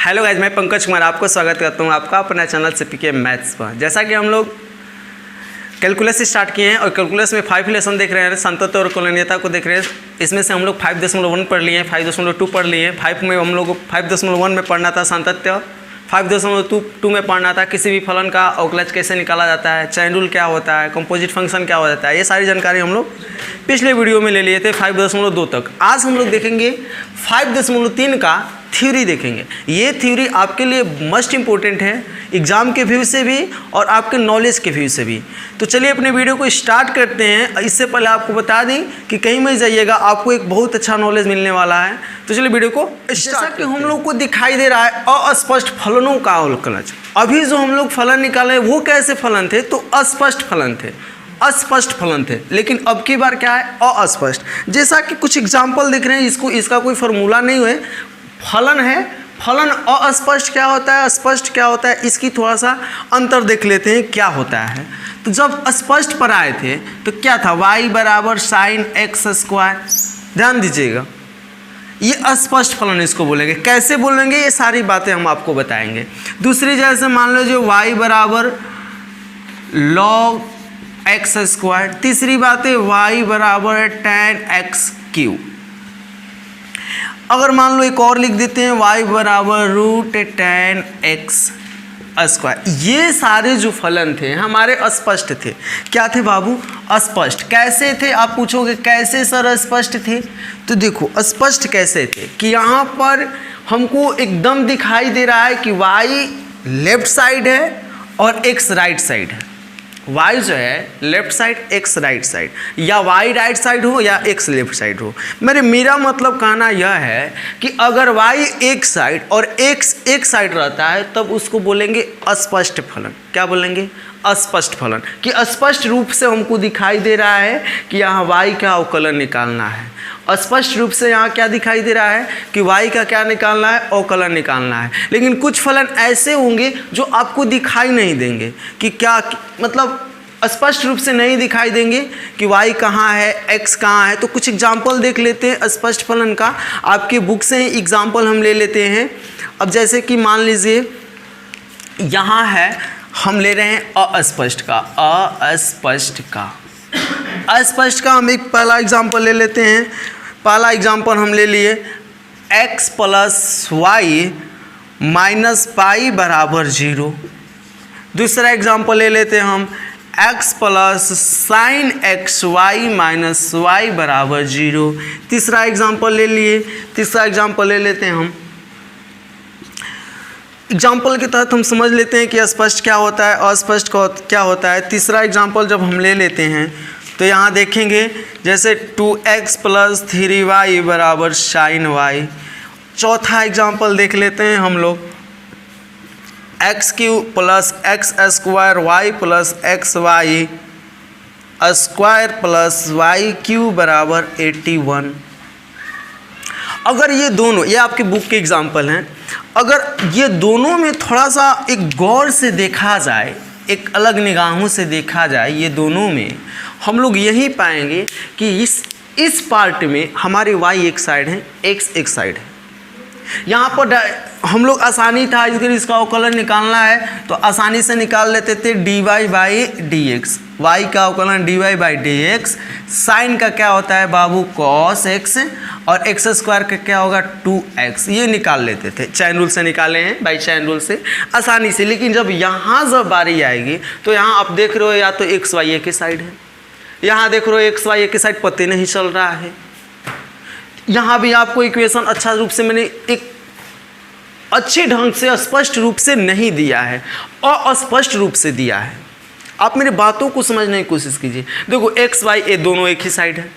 Hello guys, मैं पंकज कुमार आपको स्वागत करता हूँ आपका अपना चैनल CPK मैथ्स पर। जैसा कि हम लोग कैलकुलस से स्टार्ट किए हैं और कैलकुलस में 5 लेसन देख रहे हैं, सातत्य और कोलनीयता को देख रहे हैं। इसमें से हम लोग 5.1 पढ़ लिए हैं, 5.2 पढ़ लिए हैं। 5 में हम लोग को 5.1 में पढ़ना था सातत्य, 5.2 में पढ़ना था किसी भी फलन का अवकलज कैसे निकाला जाता है, चैन रूल क्या होता है, कंपोजिट फंक्शन क्या हो जाता है। ये सारी जानकारी हम लोग पिछले वीडियो में ले लिए थे 5.2 तक। आज हम लोग देखेंगे 5.3 का थ्योरी देखेंगे। ये थ्योरी आपके लिए मस्ट इम्पोर्टेंट है एग्जाम के व्यू से भी और आपके नॉलेज के व्यू से भी। तो चलिए अपने वीडियो को स्टार्ट करते हैं। इससे पहले आपको बता दें कि कहीं मत जाइएगा, आपको एक बहुत अच्छा नॉलेज मिलने वाला है। तो चलिए वीडियो को जैसा कि हम लोग को दिखाई दे रहा है अस्पष्ट फलनों का अवकलज। अभी जो हम लोग फलन निकाले वो कैसे फलन थे, तो अस्पष्ट फलन थे, अस्पष्ट फलन थे। लेकिन अब की बार क्या है, अस्पष्ट। जैसा कि कुछ एग्जाम्पल दिख रहे हैं, इसका कोई फॉर्मूला नहीं है, फलन है। फलन अस्पष्ट क्या होता है, स्पष्ट क्या होता है, इसकी थोड़ा सा अंतर देख लेते हैं क्या होता है। तो जब स्पष्ट पर आए थे तो क्या था, y बराबर साइन एक्स स्क्वायर। ध्यान दीजिएगा, ये अस्पष्ट फलन इसको बोलेंगे। कैसे बोलेंगे ये सारी बातें हम आपको बताएंगे। दूसरी जैसे मान लो जो y बराबर log एक्स स्क्वायर। तीसरी बात है y बराबर tan एक्स क्यूब। अगर मान लो एक और लिख देते हैं y बराबर रूट tan एक्स स्क्वायर। ये सारे जो फलन थे हमारे अस्पष्ट थे। क्या थे बाबू, अस्पष्ट। कैसे थे आप पूछोगे, कैसे सर अस्पष्ट थे? तो देखो अस्पष्ट कैसे थे कि यहाँ पर हमको एकदम दिखाई दे रहा है कि y लेफ्ट साइड है और x राइट साइड है। y जो है left side, x right side, या y राइट साइड हो या x लेफ्ट साइड हो। मेरा मतलब कहना यह है कि अगर y एक साइड और x एक साइड रहता है तब उसको बोलेंगे अस्पष्ट फलन। क्या बोलेंगे, अस्पष्ट फलन। कि अस्पष्ट रूप से हमको दिखाई दे रहा है कि यहाँ y का अवकलन निकालना है। स्पष्ट रूप से यहाँ क्या दिखाई दे रहा है कि y का क्या निकालना है, अवकलन निकालना है। लेकिन कुछ फलन ऐसे होंगे जो आपको दिखाई नहीं देंगे कि क्या, मतलब स्पष्ट रूप से नहीं दिखाई देंगे कि y कहाँ है, x कहाँ है। तो कुछ एग्जाम्पल देख लेते हैं स्पष्ट फलन का। आपके बुक से ही एग्जाम्पल हम ले लेते हैं। अब जैसे कि मान लीजिए यहाँ है, हम ले रहे हैं अस्पष्ट का, अस्पष्ट का हम एक पहला एग्जाम्पल ले लेते हैं। पहला एग्जाम्पल हम ले लिए x plus y minus pi बराबर 0। दूसरा एग्जाम्पल ले लेते हैं हम x plus sine x y minus y बराबर 0। तीसरा एग्जाम्पल ले लिए, तीसरा एग्जाम्पल ले लेते हैं हम। एग्जाम्पल के तहत हम समझ लेते हैं कि स्पष्ट क्या होता है, अस्पष्ट क्या होता है। तीसरा एग्जाम्पल जब हम ले लेते हैं तो यहाँ देखेंगे जैसे 2x प्लस 3y बराबर साइन वाई। चौथा एग्जाम्पल देख लेते हैं हम लोग, x cube plus x square y plus x y square plus y cube बराबर 81। अगर ये दोनों, ये आपके बुक के एग्जाम्पल हैं, अगर ये दोनों में थोड़ा सा एक गौर से देखा जाए, एक अलग निगाहों से देखा जाए, ये दोनों में हम लोग यही पाएंगे कि इस पार्ट में हमारे y एक साइड है, x एक साइड है। यहाँ पर हम लोग आसानी था, अगर इसका अवकलन निकालना है तो आसानी से निकाल लेते थे dy by D x. Y का अवकलन dy by D x. Sine का क्या होता है बाबू, cos x, और एक्स स्क्वायर का क्या होगा 2x। ये निकाल लेते थे, चैन रूल से निकाले हैं, बाई चैन रूल से आसानी से। लेकिन जब बारी आएगी तो यहाँ आप देख रहे हो या तो x y एक ही साइड है, यहाँ देख रहे हो x y एक ही साइड पता नहीं चल रहा है। यहाँ भी आपको इक्वेशन अच्छा रूप से मैंने एक अच्छे ढंग से स्पष्ट रूप से नहीं दिया है और अस्पष्ट रूप से दिया है। आप मेरी बातों को समझने की कोशिश कीजिए। देखो x y ये दोनों एक ही साइड है,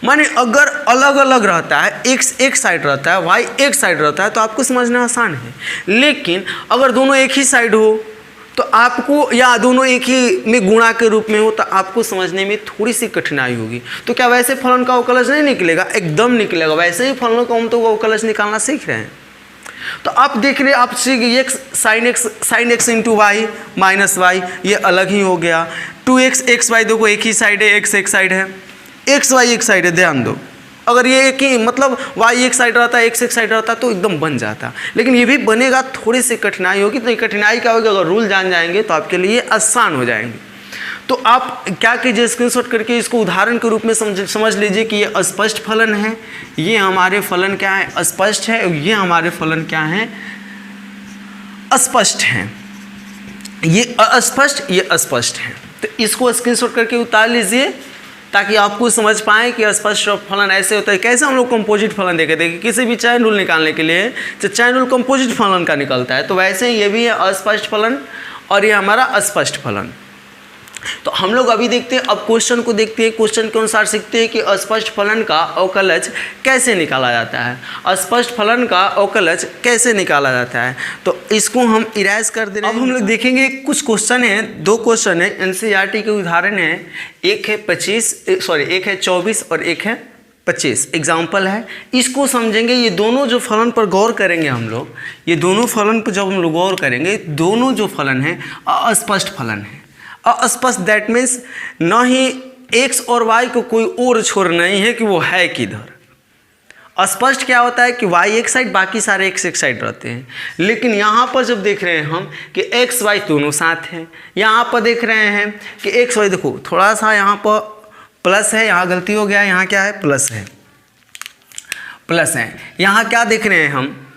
माने अगर अलग अलग रहता है, x एक साइड रहता है, y एक साइड रहता है तो आपको समझना आसान है। लेकिन अगर दोनों एक ही साइड हो तो आपको, या दोनों एक ही में गुणा के रूप में हो तो आपको समझने में थोड़ी सी कठिनाई होगी। तो क्या वैसे फलन का अवकलज नहीं निकलेगा? एकदम निकलेगा। वैसे ही फलनों का हम तो अवकलज निकालना सीख रहे हैं। तो आप देख रहे हैं, आप sine x into y minus y, ये अलग ही हो गया। 2x एक्स वाई देखो एक ही साइड है, x एक साइड है, एक्स वाई एक साइड है, ध्यान दो। अगर ये एक ही मतलब y एक साइड रहता है, x एक साइड रहता तो एकदम बन जाता, लेकिन ये भी बनेगा, थोड़ी सी कठिनाई होगी। तो ये कठिनाई क्या होगी, अगर रूल जान जाएंगे तो आपके लिए आसान हो जाएंगे। तो आप क्या कीजिए, स्क्रीनशॉट करके इसको उदाहरण के रूप में समझ लीजिए कि ये अस्पष्ट फलन है, ये हमारे फलन क्या है, अस्पष्ट है, और ये हमारे फलन क्या है, अस्पष्ट हैं। ये अस्पष्ट, ये अस्पष्ट है। तो इसको स्क्रीनशॉट करके उतार लीजिए ताकि आपको समझ पाएँ कि अस्पष्ट फलन ऐसे होता है। कैसे हम लोग कंपोजिट फलन देखे थे कि किसी भी चैन रूल निकालने के लिए तो चैन रूल कंपोजिट फलन का निकलता है, तो वैसे ही ये भी है अस्पष्ट फलन और ये हमारा अस्पष्ट फलन। तो हम लोग अभी देखते हैं, अब क्वेश्चन को देखते हैं, क्वेश्चन के अनुसार सीखते हैं कि अस्पष्ट फलन का अवकलज कैसे निकाला जाता है, अस्पष्ट फलन का अवकलज कैसे निकाला जाता है। तो इसको हम इरेज कर दे रहे हैं। अब हम लोग देखेंगे कुछ क्वेश्चन है, 2 क्वेश्चन है, एनसीईआरटी के उदाहरण है, एक है 24 और एक है 25 एग्जाम्पल है। इसको समझेंगे, ये दोनों जो फलन पर गौर करेंगे हम लोग, ये दोनों फलन पर जब हम लोग गौर करेंगे, दोनों जो फलन है अस्पष्ट फलन है। अस्पष्ट दैट मीन्स न ही x और y को कोई और छोर नहीं है कि वो है किधर। अस्पष्ट क्या होता है कि y एक साइड, बाकी सारे x एक साइड रहते हैं। लेकिन यहाँ पर जब देख रहे हैं हम कि x y दोनों साथ हैं, यहाँ पर देख रहे हैं कि x y, देखो थोड़ा सा यहाँ पर प्लस है, यहाँ गलती हो गया, यहाँ क्या है, प्लस है, प्लस है। यहाँ क्या देख रहे हैं हम,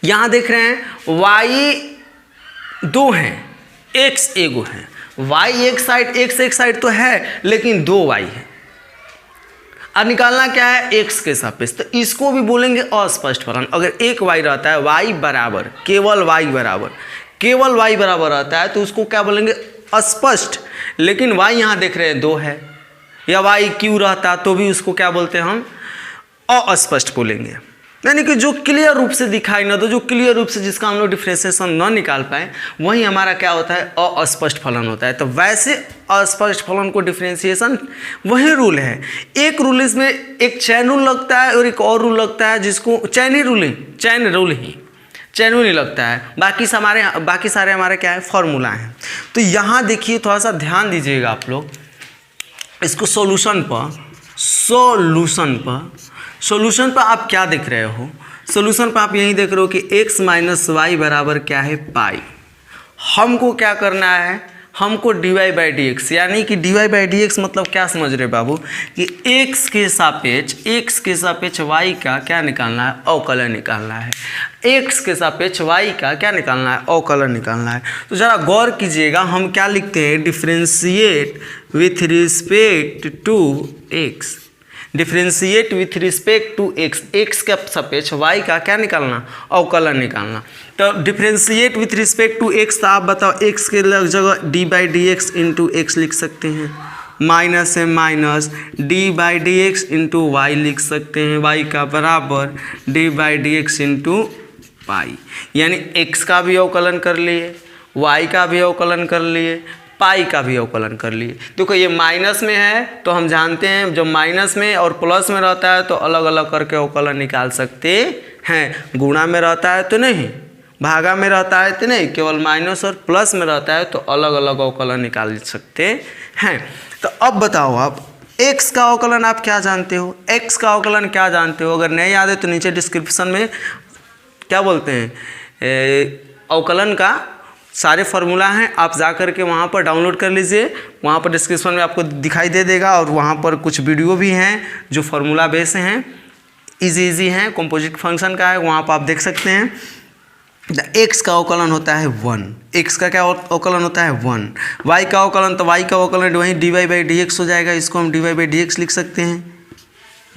यहाँ देख रहे हैं y 2 हैं, x एगो है, y एक साइड, x एक साइड तो है लेकिन 2 y है। अब निकालना क्या है, x के सापेक्ष। तो इसको भी बोलेंगे अस्पष्ट फलन। अगर एक y रहता है, y बराबर, केवल y बराबर, केवल y बराबर रहता है तो उसको क्या बोलेंगे, अस्पष्ट। लेकिन y यहाँ देख रहे हैं 2 है, या y क्यों रहता तो भी उसको क्या बोलते हैं हम, अस्पष्ट बोलेंगे। यानी कि जो क्लियर रूप से दिखाई ना दो, जो क्लियर रूप से जिसका हम लोग डिफ्रेंशिएशन ना निकाल पाए, वही हमारा क्या होता है, अस्पष्ट फलन होता है। तो वैसे अस्पष्ट फलन को डिफ्रेंशिएशन वही रूल है। एक रूल इसमें एक चैन रूल लगता है और एक और रूल लगता है जिसको चैन रूल ही लगता है। बाकी सारे हमारे क्या है, फॉर्मूला हैं। तो यहाँ देखिए, थोड़ा सा ध्यान दीजिएगा आप लोग इसको। सोल्यूशन पर आप क्या देख रहे हो, सोल्यूशन पर आप यही देख रहे हो कि x माइनस वाई बराबर क्या है, पाई। हमको क्या करना है, हमको dy बाई डी एक्स, यानी कि dy बाई डी एक्स मतलब क्या समझ रहे बाबू, कि x के सापेक्ष y का क्या निकालना है, अवकलन निकालना है। x के सापेक्ष y का क्या निकालना है, अवकलन निकालना है। तो ज़रा गौर कीजिएगा, हम क्या लिखते हैं, differentiate with respect to x, differentiate with respect to x, x के सापेक्ष y का क्या निकालना, अवकलन निकालना। तो differentiate with respect to x, तो आप बताओ x के जगह d by D x into x लिख सकते हैं, माइनस है minus d by D x into y लिख सकते हैं, y का बराबर D by D x into pi. यानी x का भी अवकलन कर लिए, y का भी अवकलन कर लिए, पाई का भी अवकलन कर लिए। देखो ये माइनस में है तो हम जानते हैं जब माइनस में और प्लस में रहता है तो अलग अलग करके अवकलन निकाल सकते हैं। गुणा में रहता है तो नहीं, भागा में रहता है तो नहीं, केवल माइनस और प्लस में रहता है तो अलग अलग अवकलन निकाल सकते हैं। तो अब बताओ आप x का अवकलन आप क्या जानते हो, x का अवकलन क्या जानते हो? अगर नहीं याद है तो नीचे डिस्क्रिप्शन में क्या बोलते हैं, अवकलन का सारे फार्मूला हैं, आप जा कर के वहाँ पर डाउनलोड कर लीजिए, वहाँ पर डिस्क्रिप्शन में आपको दिखाई दे देगा। और वहाँ पर कुछ वीडियो भी हैं जो फार्मूला बेस हैं, इजी हैं, कंपोजिट फंक्शन का है, वहाँ पर आप देख सकते हैं। x का अवकलन होता है 1, x का क्या अवकलन होता है 1, y का अवकलन, तो y का अवकलन वहीं dy बाई डी एक्स हो जाएगा, इसको हम dy बाई डी एक्स लिख सकते हैं,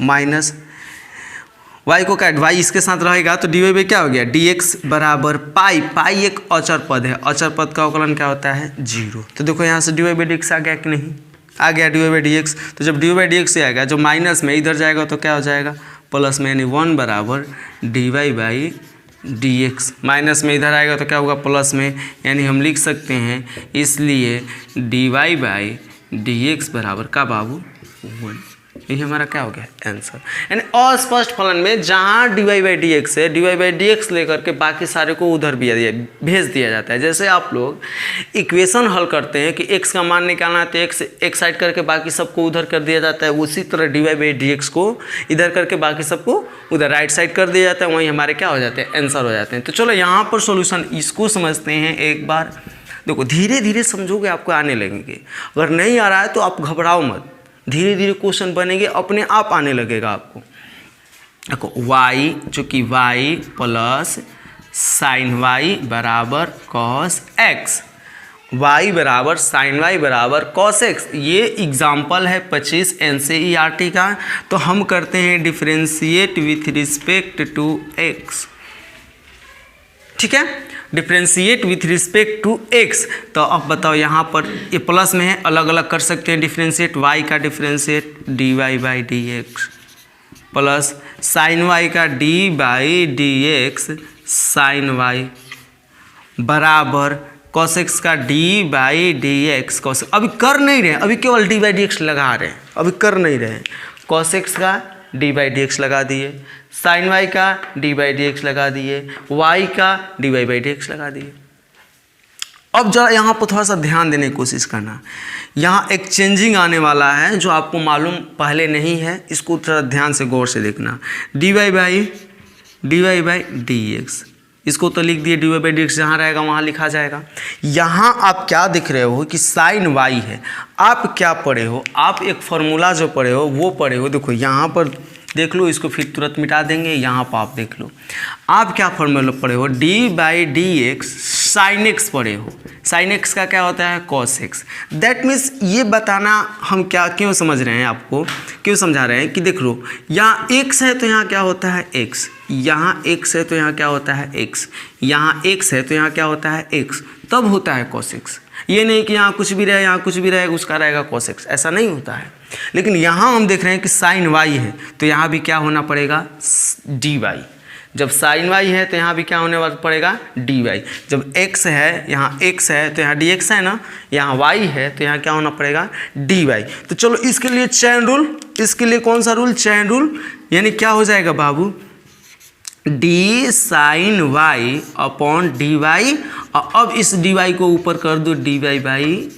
माइनस y को क्या, y इसके साथ रहेगा तो dy बाई क्या हो गया, dx बराबर पाई। पाई एक अचर पद है, अचर पद का अवकलन क्या होता है, 0। तो देखो यहाँ से dy बाई डी एक्स आ गया कि नहीं, आ गया dy बाई डी एक्स। तो जब dy बाई डी एक्स से आएगा, जो माइनस में इधर जाएगा तो क्या हो जाएगा, प्लस में, यानी 1 बराबर dy by D x. Minus में इधर आएगा तो क्या होगा, प्लस में, यानी हम लिख सकते हैं इसलिए dy बाई डी एक्स बराबर का बाबू 1। ये हमारा क्या हो गया आंसर। यानी अस्पष्ट फलन में जहाँ dy बाई डी एक्स है, dy बाई डी एक्स लेकर के बाकी सारे को उधर भी भेज दिया जाता है। जैसे आप लोग इक्वेशन हल करते हैं कि x का मान निकालना है तो x एक साइड करके बाकी सबको उधर कर दिया जाता है, उसी तरह dy बाई डी एक्स को इधर करके बाकी सबको उधर राइट साइड कर दिया जाता है, वहीं हमारे क्या हो जाते हैं आंसर हो जाते हैं। तो चलो यहाँ पर सोल्यूशन इसको समझते हैं एक बार। देखो धीरे धीरे समझोगे आपको आने लगेंगे, अगर नहीं आ रहा है तो आप घबराओ मत, धीरे धीरे क्वेश्चन बनेंगे, अपने आप आने लगेगा आपको। देखो y जो कि y प्लस साइन y बराबर कॉस x, y बराबर साइन y बराबर कॉस x, ये एग्जाम्पल है 25 NCERT का। तो हम करते हैं differentiate with respect to x, ठीक है, differentiate with respect to x। तो अब बताओ यहाँ पर ये प्लस में है, अलग अलग कर सकते हैं डिफ्रेंशिएट, y का differentiate dy by D x plus sine y का d by D x sine y बराबर कॉस x का d by D x cos. अभी कर नहीं रहे, अभी केवल d बाई डी एक्स लगा रहे हैं, अभी कर नहीं रहे। कॉस x का d बाई डी एक्स लगा दिए, साइन y का d बाई डी एक्स लगा दिए, y का dy बाई डी एक्स लगा दिए। अब जरा यहाँ पर थोड़ा सा ध्यान देने की कोशिश करना, यहाँ एक चेंजिंग आने वाला है जो आपको मालूम पहले नहीं है, इसको थोड़ा ध्यान से गौर से देखना। dy बाई डी एक्स, इसको तो लिख दिए dy बाई डी एक्स, जहाँ रहेगा वहाँ लिखा जाएगा। यहाँ आप क्या दिख रहे हो कि साइन y है, आप क्या पढ़े हो, आप एक फार्मूला जो पढ़े हो वो पढ़े हो। देखो यहाँ पर देख लो, इसको फिर तुरंत मिटा देंगे, यहाँ पर आप देख लो आप क्या फार्मूला पढ़े हो, d by D x sine x पढ़े हो। साइन एक्स का क्या होता है कॉस एक्स। दैट मीन्स ये बताना हम क्या क्यों समझ रहे हैं, आपको क्यों समझा रहे हैं कि देख लो यहाँ x है तो यहाँ क्या होता है x, यहाँ x है तो यहाँ क्या होता है x, यहाँ x है तो यहाँ क्या होता है x, तब होता है cos x। ये नहीं कि यहाँ कुछ भी रहे, यहाँ कुछ भी रहेगा उसका रहेगा cos x, ऐसा नहीं होता है। लेकिन यहाँ हम देख रहे हैं कि साइन y है तो यहाँ भी क्या होना पड़ेगा dy, जब साइन y है तो यहाँ भी क्या होने वाला पड़ेगा dy, जब x है यहाँ x है तो यहाँ dx है ना, यहाँ y है तो यहाँ क्या होना पड़ेगा dy। तो चलो इसके लिए चैन रूल, इसके लिए कौन सा रूल, चैन रूल, यानी क्या हो जाएगा बाबू d sine y upon dy, और अब इस dy को ऊपर कर दो dy बाई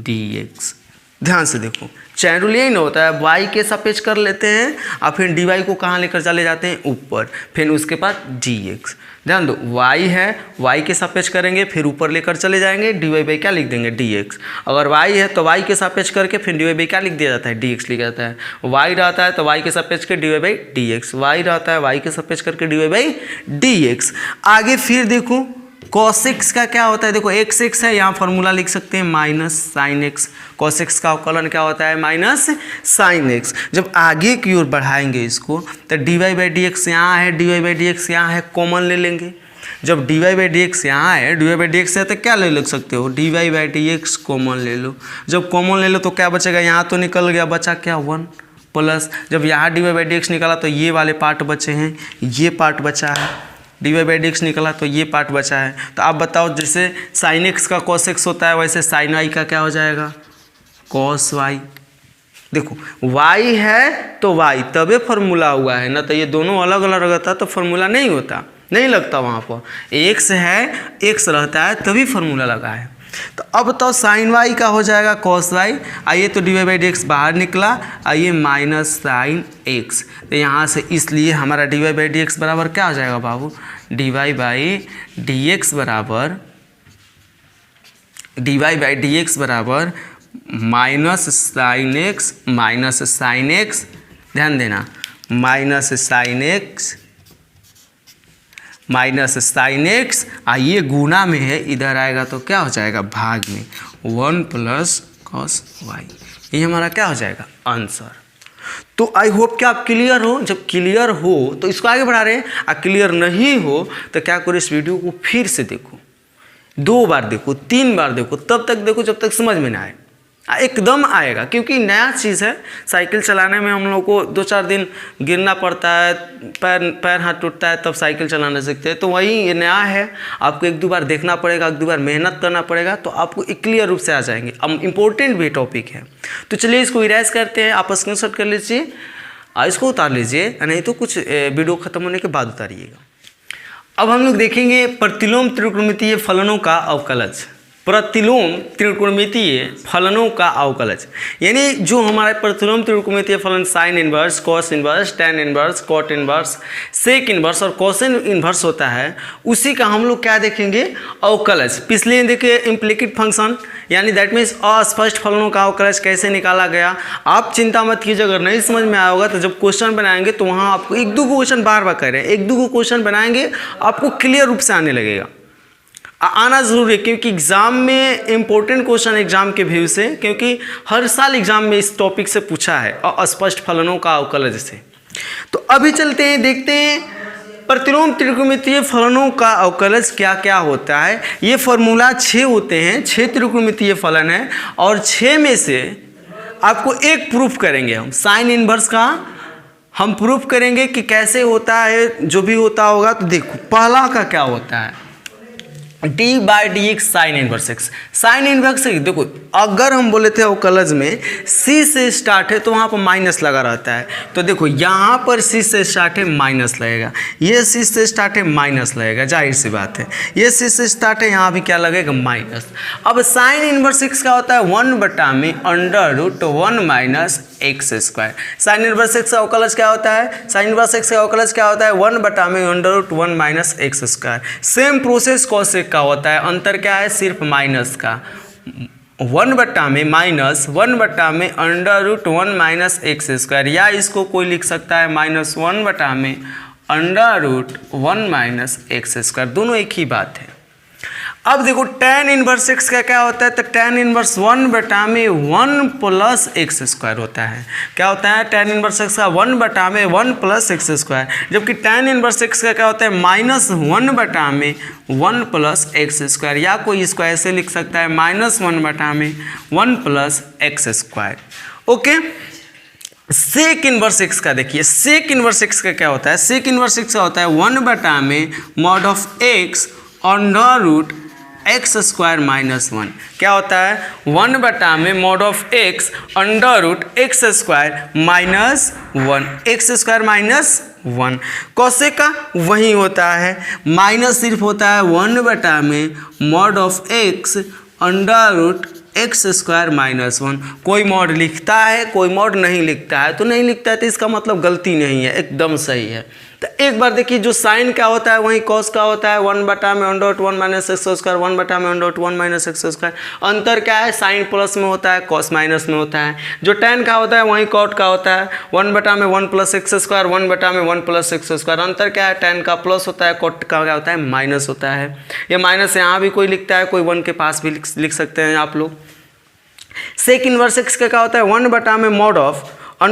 dx। ध्यान से देखो चैन रूल यही ना होता है, y के सापेक्ष कर लेते हैं और फिर dy को कहाँ लेकर चले जाते हैं ऊपर, फिर उसके बाद dx। ध्यान दो y है, y के सापेक्ष करेंगे फिर ऊपर लेकर चले जाएंगे, dy बाई क्या लिख देंगे dx। अगर y है तो y के सापेक्ष करके फिर dy बाई क्या लिख दिया जाता है dx लिखा जाता है। y रहता है तो y के सापेक्ष के dy बाई dx, y रहता है y के सापेक्ष करके dy बाई dx। आगे फिर देखो cos x का क्या होता है, देखो x है, यहाँ फार्मूला लिख सकते हैं minus sine x. cos x का अवकलन क्या होता है माइनस साइन एक्स। जब आगे की ओर बढ़ाएंगे इसको तो dy बाई डी एक्स यहाँ है, dy बाई डी एक्स यहाँ है, कॉमन ले लेंगे। जब dy बाई डी एक्स यहाँ है, dy बाई डी एक्स है तो क्या ले लग सकते हो dy by D x common ले लो। जब कॉमन ले लो तो क्या बचेगा, यहाँ तो निकल गया, बचा क्या 1 प्लस, जब यहाँ dy बाई डी एक्स निकला तो ये वाले पार्ट बचे हैं, ये पार्ट बचा है, dy बाई डी एक्स निकला तो ये पार्ट बचा है। तो आप बताओ जैसे साइन एक्स का cos x होता है वैसे साइन y का क्या हो जाएगा cos y। देखो y है तो y तबे फार्मूला हुआ है ना, तो ये दोनों अलग अलग रहता तो फार्मूला नहीं होता, नहीं लगता वहाँ पर। x है, x रहता है तभी फार्मूला लगा है। तो अब बताओ साइन y का हो जाएगा cos y, आइए तो dy बाई डी एक्स बाहर निकला, आइए माइनस साइन x। तो यहाँ से इसलिए हमारा dy बाई डी एक्स बराबर क्या हो जाएगा बाबू, dy बाई डी एक्स बराबर dy बाई डी एक्स बराबर माइनस साइन x, ध्यान देना माइनस साइन x, आइए गुना में है, इधर आएगा तो क्या हो जाएगा भाग में 1 प्लस cos y। ये हमारा क्या हो जाएगा आंसर। तो आई होप कि आप क्लियर हो। जब क्लियर हो तो इसको आगे बढ़ा रहे हैं, और क्लियर नहीं हो तो क्या करो इस वीडियो को फिर से देखो, 2 बार देखो, 3 बार देखो, तब तक देखो जब तक समझ में ना आए। एकदम आएगा, क्योंकि नया चीज़ है। साइकिल चलाने में हम लोग को 2-4 दिन गिरना पड़ता है, पैर हाथ टूटता है, तब साइकिल चलाना सीखते हैं। तो वही ये नया है, आपको 1-2 बार देखना पड़ेगा, 1-2 बार मेहनत करना पड़ेगा, तो आपको एक क्लियर रूप से आ जाएंगे। अब इम्पोर्टेंट भी टॉपिक है, तो चलिए इसको इरेज करते हैं। आप स्क्रीनशॉट कर लीजिए, इसको उतार लीजिए, नहीं तो कुछ वीडियो खत्म होने के बाद उतारिएगा। अब हम लोग देखेंगे प्रतिलोम त्रिकोणमितीय फलनों का अवकलज। प्रतिलोम त्रिकोणमितीय फलनों का अवकलज यानी जो हमारे प्रतिलोम त्रिकोणमितीय फलन sine inverse, cos inverse, tan inverse, cot inverse, sec inverse और कोसेन इनवर्स होता है, उसी का हम लोग क्या देखेंगे, अवकलज। पिछले देखिए इम्प्लीकेट फंक्शन यानी दैट मीन्स अस्पष्ट फलनों का अवकलज कैसे निकाला गया। आप चिंता मत कीजिए, अगर नहीं समझ में आया होगा तो जब क्वेश्चन बनाएंगे तो वहाँ आपको 1-2 क्वेश्चन बार बार कर रहे हैं, 1-2 क्वेश्चन बनाएंगे, आपको क्लियर रूप से आने लगेगा। आना ज़रूरी है, क्योंकि एग्ज़ाम में इम्पोर्टेंट क्वेश्चन एग्जाम के व्यू से, क्योंकि हर साल एग्जाम में इस टॉपिक से पूछा है अस्पष्ट फलनों का अवकलज से। तो अभी चलते हैं, देखते हैं प्रतिलोम त्रिकोणमितीय फलनों का अवकलज क्या क्या होता है। ये फॉर्मूला 6 होते हैं, 6 त्रिकोणमितीय फलन है, और 6 में से आपको एक प्रूफ करेंगे हम, साइन इनवर्स का हम प्रूफ करेंगे कि कैसे होता है। जो भी होता होगा तो देखो, पहला का क्या होता है, d/dx sine inverse x। Sine inverse x देखो, अगर हम बोले थे अवकलज में c से स्टार्ट है तो वहाँ पर माइनस लगा रहता है, तो देखो यहाँ पर c से स्टार्ट है माइनस लगेगा, ये c से स्टार्ट है माइनस लगेगा, जाहिर सी बात है। ये c से स्टार्ट है, यहाँ भी क्या लगेगा, माइनस। अब साइन इनवर्स x का होता है 1/√1 - x²। साइन इनवर्स x का अवकलज क्या होता है, साइन इनवर्स x का अवकलज क्या होता है, 1/√1 - x²। सेम प्रोसेस कोसेक का होता है, अंतर क्या है, सिर्फ माइनस का। 1/√1 - x², या इसको कोई लिख सकता है -1/√1 - x², दोनों एक ही बात है। अब देखो tan इनवर्स x का क्या होता है, तो tan इनवर्स 1/1 + x² होता है। क्या होता है, tan इनवर्स x का 1/1 + x², जबकि tan इनवर्स x का क्या होता है, -1/1 + x², या कोई इसको ऐसे लिख सकता है -1/1 + x²। Okay. Sec inverse x का देखिए, सेक इनवर्स x का क्या होता है, सेक इनवर्स x का होता है 1/(x √x² - 1। क्या होता है, 1/(x √x² - 1, x² - 1। कौसे का वही होता है, माइनस सिर्फ होता है 1/(x √x² - 1। कोई मॉड लिखता है, कोई मॉड नहीं लिखता है, तो नहीं लिखता है तो इसका मतलब गलती नहीं है, एकदम सही है। तो एक बार देखिए, जो साइन क्या होता है वही कॉस का होता है, 1/(1 - x², 1/(1 - x²। अंतर क्या है, साइन प्लस में होता है, कॉस माइनस में होता है। जो tan का होता है वही कॉट का होता है, 1/(1 + x², 1/(1 + x²। अंतर क्या है, tan का प्लस होता है, कॉट का क्या होता है, माइनस होता है। ये माइनस यहाँ भी कोई लिखता है, कोई 1 के पास भी लिख सकते हैं आप लोग। सेक इनवर्स x का क्या होता है, 1/(x² -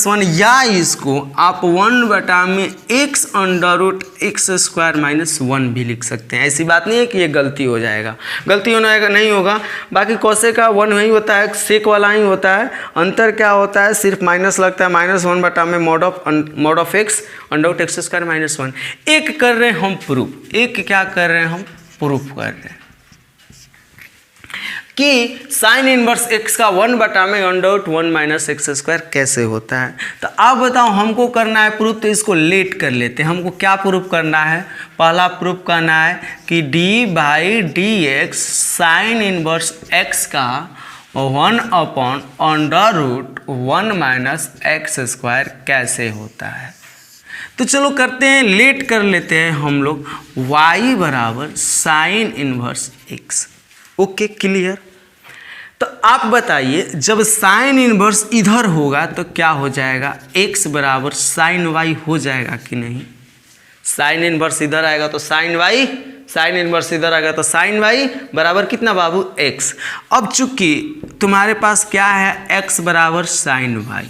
1, या इसको आप 1/(x √x² - 1 भी लिख सकते हैं। ऐसी बात नहीं है कि ये गलती हो जाएगा, गलती होना नहीं होगा। बाकी कौसे का 1 वही होता है, सेक वाला ही होता है। अंतर क्या होता है, सिर्फ माइनस लगता है, -1/(x √x² - 1। एक कर रहे हैं हम प्रूफ, एक क्या कर रहे हैं हम, प्रूफ कर रहे हैं कि साइन इनवर्स x का 1/(1 - x² कैसे होता है। तो आप बताओ, हमको करना है प्रूफ, तो इसको लेट कर लेते हैं। हमको क्या प्रूफ करना है, पहला प्रूफ करना है कि d/dx साइन इनवर्स x का 1/(1 - x² कैसे होता है। तो चलो करते हैं, लेट कर लेते हैं हम लोग, y = sine inverse x। Okay, clear. तो आप बताइए, जब साइन इनवर्स इधर होगा तो क्या हो जाएगा, x = साइन y हो जाएगा कि नहीं। साइन इनवर्स इधर आएगा तो साइन y, साइन इनवर्स इधर आएगा तो साइन y बराबर कितना बाबू, x। अब चूंकि तुम्हारे पास क्या है, x = साइन y,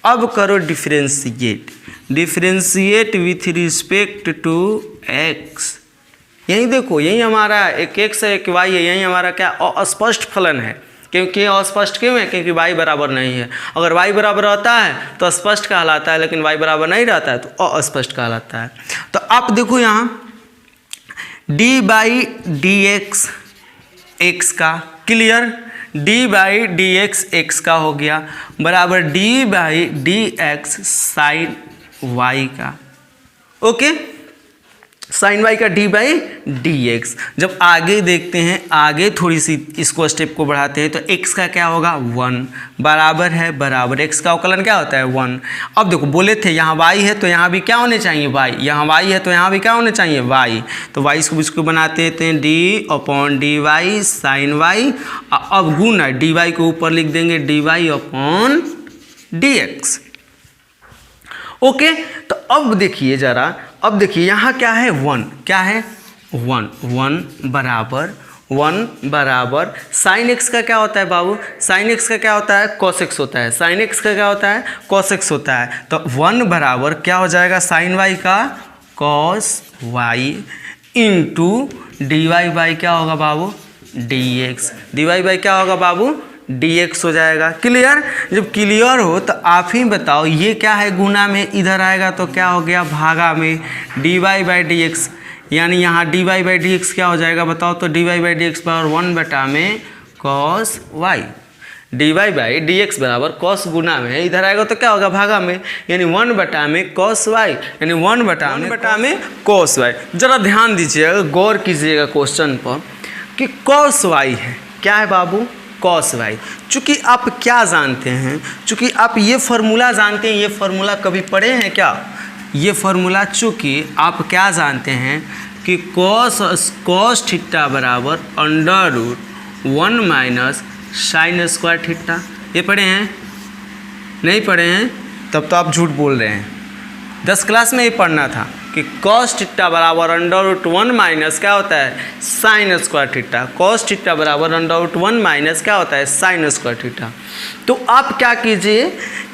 अब करो differentiate, differentiate with respect to x। यही देखो, यही हमारा एक x है, एक y है, यही हमारा क्या अस्पष्ट फलन है, क्योंकि अस्पष्ट क्यों है? क्योंकि y बराबर नहीं है। अगर y बराबर रहता है तो स्पष्ट कहलाता है, लेकिन y बराबर नहीं रहता है तो अस्पष्ट कहलाता है। तो आप देखो यहाँ D by D X X का, clear, D by D X X का हो गया बराबर D by D x sine Y का, ओके, साइन वाई का डी बाई डी एक्स। जब आगे देखते हैं, आगे थोड़ी सी इसको स्टेप को बढ़ाते हैं तो x का क्या होगा 1 बराबर है, बराबर x का अवकलन क्या होता है 1। अब देखो बोले थे यहाँ y है तो यहाँ भी क्या होने चाहिए y, यहाँ y है तो यहाँ भी क्या होने चाहिए y, तो y इसको बनाते हैं d upon d y sine y, अब गुण है डी वाई को ऊपर लिख देंगे d y upon d x, okay. तो अब देखिए जरा, अब देखिए यहाँ क्या है 1, क्या है 1 बराबर साइन एक्स का क्या होता है बाबू, साइन एक्स का क्या होता है कॉस एक्स होता है, साइन एक्स का क्या होता है कॉस एक्स होता है। तो 1 बराबर क्या हो जाएगा साइन वाई का cos Y into D Y by क्या होगा बाबू D X, D Y by क्या होगा बाबू dx हो जाएगा, क्लियर। जब क्लियर हो तो आप ही बताओ ये क्या है गुना में, इधर आएगा तो क्या हो गया भागा में dy बाई डी एक्स, यानी यहाँ dy बाई डी एक्स क्या हो जाएगा बताओ, तो dy बाई डी एक्स बराबर 1 बटा में cos y, dy by D x बराबर cos गुना में, इधर आएगा तो क्या होगा भागा में, यानी 1 बटा में cos y, यानी 1 बटा में cos y। जरा ध्यान दीजिएगा, गौर कीजिएगा क्वेश्चन पर कि cos y है, क्या है बाबू cos y। चूँकि आप क्या जानते हैं, चूँकि आप ये फार्मूला जानते हैं, ये फार्मूला कभी पढ़े हैं क्या, ये फार्मूला चूँकि आप क्या जानते हैं कि cos थीटा बराबर under root 1 minus sine square theta, ये पढ़े हैं? नहीं पढ़े हैं? तब तो आप झूठ बोल रहे हैं। 10 क्लास में ही पढ़ना था कि cos थीटा बराबर अंडर रूट 1 माइनस क्या होता है sign square theta, cos theta बराबर अंडर रूट 1 माइनस क्या होता है साइन स्क्वायर थीटा। तो आप क्या कीजिए,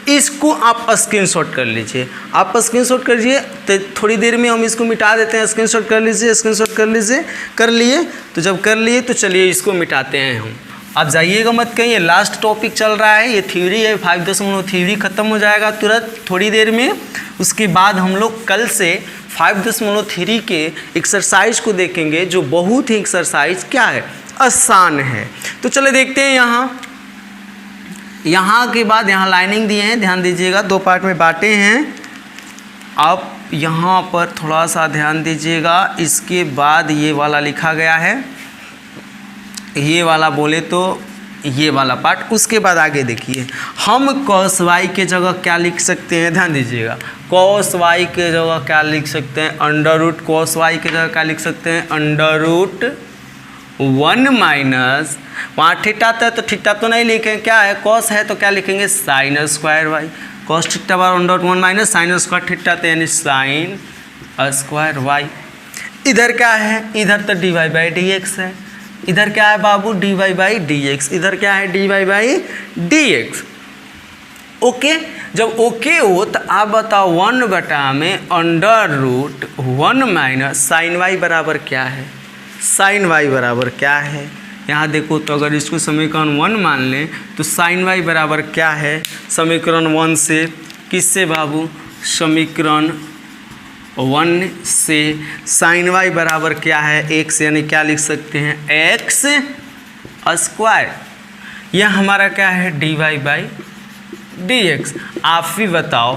इसको आप स्क्रीनशॉट कर लीजिए, आप स्क्रीनशॉट कर लीजिए, तो थोड़ी देर में हम इसको मिटा देते हैं। स्क्रीनशॉट कर लीजिए, स्क्रीनशॉट कर लीजिए, कर लिए, तो जब कर लिए तो चलिए इसको मिटाते हैं हम। आप जाइएगा मत कहीं, ये लास्ट टॉपिक चल रहा है, ये थ्योरी है, 5.0 थ्योरी खत्म हो जाएगा तुरंत थोड़ी देर में। उसके बाद हम लोग कल से 5.3 के एक्सरसाइज को देखेंगे, जो बहुत ही एक्सरसाइज क्या है आसान है। तो चले देखते हैं यहाँ के बाद यहाँ लाइनिंग दिए हैं, ध्यान दीजिएगा, 2 पार्ट में बांटे हैं। आप यहाँ पर थोड़ा सा ध्यान दीजिएगा, इसके बाद ये वाला लिखा गया है, ये वाला बोले तो ये वाला पार्ट, उसके बाद आगे देखिए हम cos y के जगह क्या लिख सकते हैं, ध्यान दीजिएगा, cos y के जगह क्या लिख सकते हैं अंडर रूट, cos y के जगह क्या लिख सकते हैं अंडर रूट 1 माइनस, वहाँ थीटा था तो थीटा तो नहीं लिखेंगे, क्या है cos है तो क्या लिखेंगे sine square y, cos theta बराबर under root 1 minus sine square theta तो यानी साइन स्क्वायर y। इधर क्या है, इधर तो dy बाई डी एक्स है, इधर क्या है बाबू dy बाई डी एक्स, इधर क्या है dy by D x, okay. जब ओके हो तो आप बताओ 1 बटा में under root 1 minus sine y बराबर क्या है, साइन वाई बराबर क्या है। यहाँ देखो तो अगर इसको समीकरण 1 मान लें तो साइन वाई बराबर क्या है, समीकरण 1 से, किससे बाबू समीकरण 1 से साइन वाई बराबर क्या है x, यानी क्या लिख सकते हैं x स्क्वायर, यह हमारा क्या है dy बाई डी एक्स। आप भी बताओ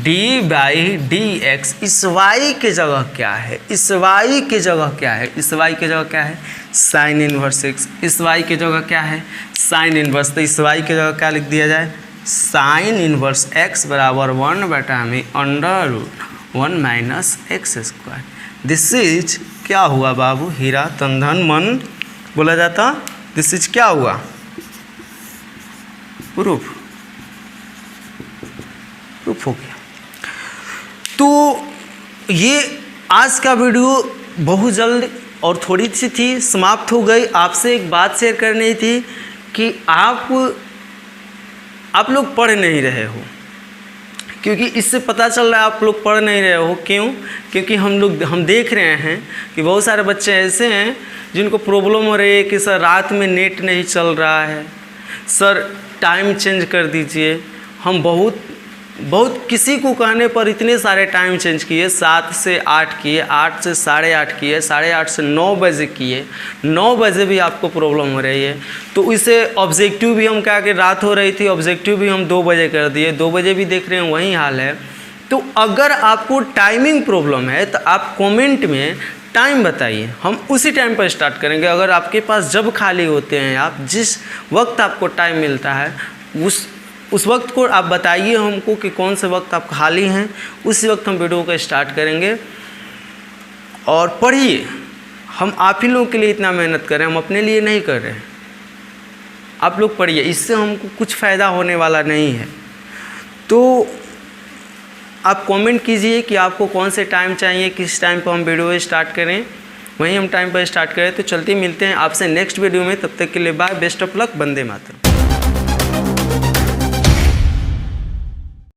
d बाई डी एक्स इस y के जगह क्या है, इस y के जगह क्या है, इस y के जगह क्या है साइन इनवर्स x, इस y के जगह क्या है साइन इनवर्स, तो इस y के जगह क्या लिख दिया जाए साइन इनवर्स x बराबर 1 बटा में under root 1 minus x square. This is क्या हुआ बाबू हीरा तंधन मन बोला जाता, दिस इज क्या हुआ प्रूफ, प्रूफ हो गया। तो ये आज का वीडियो बहुत जल्द और थोड़ी सी थी, समाप्त हो गई। आपसे एक बात शेयर करनी थी कि आप लोग पढ़ नहीं रहे हो, क्योंकि इससे पता चल रहा है आप लोग पढ़ नहीं रहे हो। क्यों? क्योंकि हम देख रहे हैं कि बहुत सारे बच्चे ऐसे हैं जिनको प्रॉब्लम हो रही है कि सर रात में नेट नहीं चल रहा है, सर टाइम चेंज कर दीजिए। हम बहुत किसी को कहने पर इतने सारे टाइम चेंज किए, 7 से 8 किए, 8 से 8:30 किए, 8:30 से 9 बजे किए, 9 बजे भी आपको प्रॉब्लम हो रही है। तो इसे ऑब्जेक्टिव भी हम क्या कि रात हो रही थी, ऑब्जेक्टिव भी हम 2 बजे कर दिए, 2 बजे भी देख रहे हैं वही हाल है। तो अगर आपको टाइमिंग प्रॉब्लम है तो आप कमेंट में टाइम बताइए, हम उसी टाइम पर स्टार्ट करेंगे। अगर आपके पास जब खाली होते हैं, आप जिस वक्त आपको टाइम मिलता है उस वक्त को आप बताइए हमको कि कौन से वक्त आप खाली हैं, उसी वक्त हम वीडियो को स्टार्ट करेंगे। और पढ़िए, हम आप ही लोगों के लिए इतना मेहनत कर रहे हैं, हम अपने लिए नहीं कर रहे हैं। आप लोग पढ़िए, इससे हमको कुछ फ़ायदा होने वाला नहीं है। तो आप कमेंट कीजिए कि आपको कौन से टाइम चाहिए, किस टाइम पर हम वीडियो स्टार्ट करें, वहीं हम टाइम पर स्टार्ट करें। तो चलते मिलते हैं आपसे नेक्स्ट वीडियो में, तब तक के लिए बाय, बेस्ट ऑफ लक, वंदे मातरम।